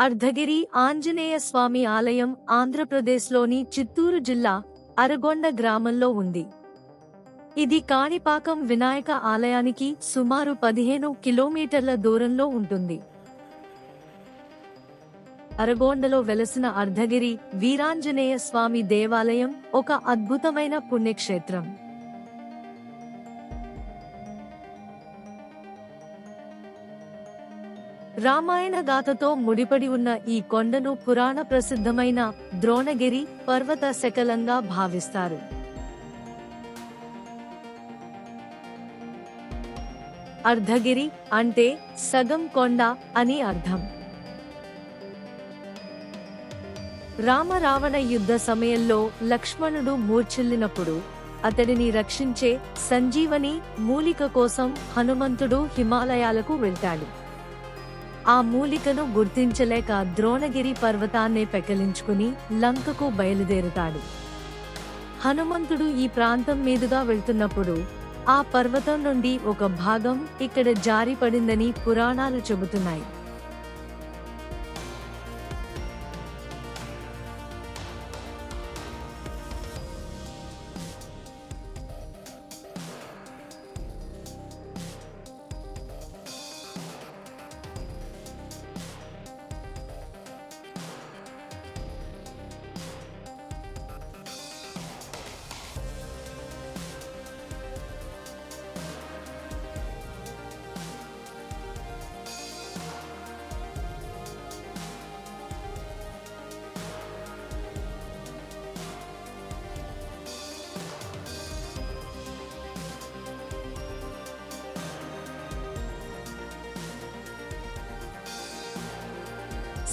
అర్ధగిరి ఆంజనేయ స్వామి ఆలయం ఆంధ్రప్రదేశ్లోని చిత్తూరు జిల్లా అరగొండ గ్రామంలో ఉంది. ఇది కాణిపాకం వినాయక ఆలయానికి సుమారు 15 కిలోమీటర్ల దూరంలో ఉంటుంది. అరగొండలో వెలసిన అర్ధగిరి వీరాంజనేయ స్వామి దేవాలయం ఒక అద్భుతమైన పుణ్యక్షేత్రం. రామాయణ గాథతో ముడిపడి ఉన్న ఈ కొండను పురాణ ప్రసిద్ధమైన ద్రోణగిరి పర్వత శకలంగా భావిస్తారు. అర్ధగిరి అంటే సగం కొండ అని అర్థం. రామ-రావణ యుద్ధ సమయంలో లక్ష్మణుడు మూర్ఛిల్లినప్పుడు అతడిని రక్షించే సంజీవని మూలిక కోసం హనుమంతుడు హిమాలయాలకు వెళ్తాడు. ఆ మూలికను గుర్తించలేక ద్రోణగిరి పర్వతాన్నే పెకలించుకుని లంకకు బయలుదేరుతాడు. హనుమంతుడు ఈ ప్రాంతం మీదుగా వెళ్తున్నప్పుడు ఆ పర్వతం నుండి ఒక భాగం ఇక్కడ జారిపడిందని పురాణాలు చెబుతున్నాయి.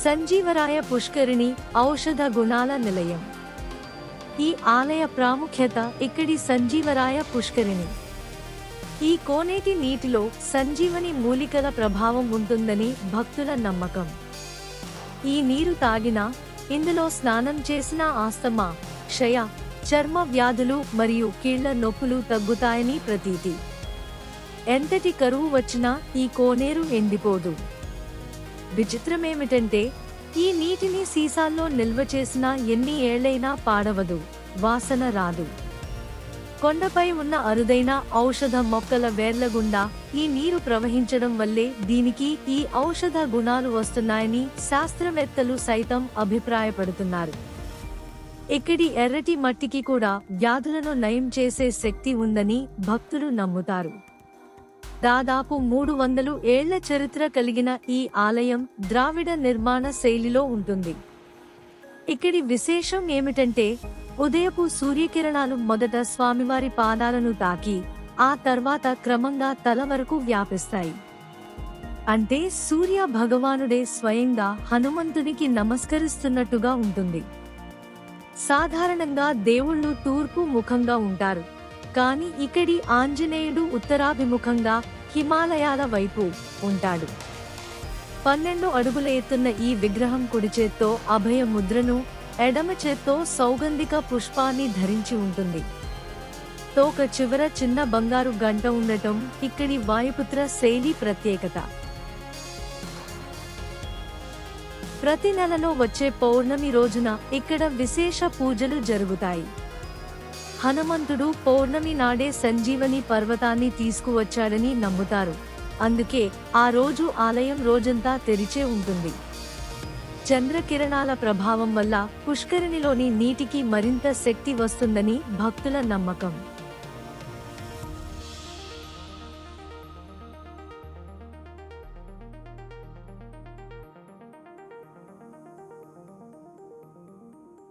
సంజీవరాయ పుష్కరిణి ఔషధ గుణాల నిలయం. ఈ ఆలయ ప్రాముఖ్యత ఇక్కడి సంజీవరాయ పుష్కరిణి. ఈ కోనేటి నీటిలో సంజీవని మూలికల ప్రభావం ఉంటుందని భక్తుల నమ్మకం. ఈ నీరు తాగినా, ఇందులో స్నానం చేసినా ఆస్తమా, క్షయ, చర్మ వ్యాధులు మరియు కీళ్ల నొప్పులు తగ్గుతాయని ప్రతీతి. ఎంతటి కరువు వచ్చినా ఈ కోనేరు ఎండిపోదు. విచిత్రమేమిటంటే ఈ నీటిని సీసాల్లో నిల్వ చేసినా ఎన్ని ఏళ్లైనా పాడవదు, వాసన రాదు. కొండపై ఉన్న అరుదైన ఔషధ మొక్కల వేర్ల గుండా ఈ నీరు ప్రవహించడం వల్లే దీనికి ఈ ఔషధ గుణాలు వస్తున్నాయని శాస్త్రవేత్తలు సైతం అభిప్రాయపడుతున్నారు. ఇక్కడి ఎర్రటి మట్టికి కూడా వ్యాధులను నయం చేసే శక్తి ఉందని భక్తులు నమ్ముతారు. దాదాపు 300 ఏళ్ల చరిత్ర కలిగిన ఈ ఆలయం ద్రావిడ నిర్మాణ శైలిలో ఉంటుంది. ఇక్కడి విశేషం ఏమిటంటే ఉదయపు సూర్యకిరణాలు మొదట స్వామివారి పాదాలను తాకి ఆ తర్వాత క్రమంగా తల వరకు వ్యాపిస్తాయి. అంటే సూర్య భగవానుడే స్వయంగా హనుమంతునికి నమస్కరిస్తున్నట్టుగా ఉంటుంది. సాధారణంగా దేవుళ్ళు తూర్పు ముఖంగా ఉంటారు, కానీ ఇక్కడి ఆంజనేయుడు ఉత్తరాభిముఖంగా హిమాలయాల వైపు ఉంటాడు. 12 అడుగుల ఎత్తున్న ఈ విగ్రహం కుడి చేత్తో అభయ ముద్రను, ఎడమ చేత్తో సౌగంధిక పుష్పాన్ని ధరించి ఉంటుంది. తోక చివర చిన్న బంగారు గంట ఉండటం ఇక్కడి వాయుపుత్ర శైలి ప్రత్యేకత. ప్రతి నెలలో వచ్చే పౌర్ణమి రోజున ఇక్కడ విశేష పూజలు జరుగుతాయి. హనుమంతుడు పౌర్ణమి నాడే సంజీవని పర్వతాన్ని తీసుకువచ్చాడని నమ్ముతారు. అందుకే ఆ రోజు ఆలయం రోజంతా తెరిచే ఉంటుంది. చంద్రకిరణాల ప్రభావం వల్ల పుష్కరిణిలోని నీటికి మరింత శక్తి వస్తుందని భక్తుల నమ్మకం.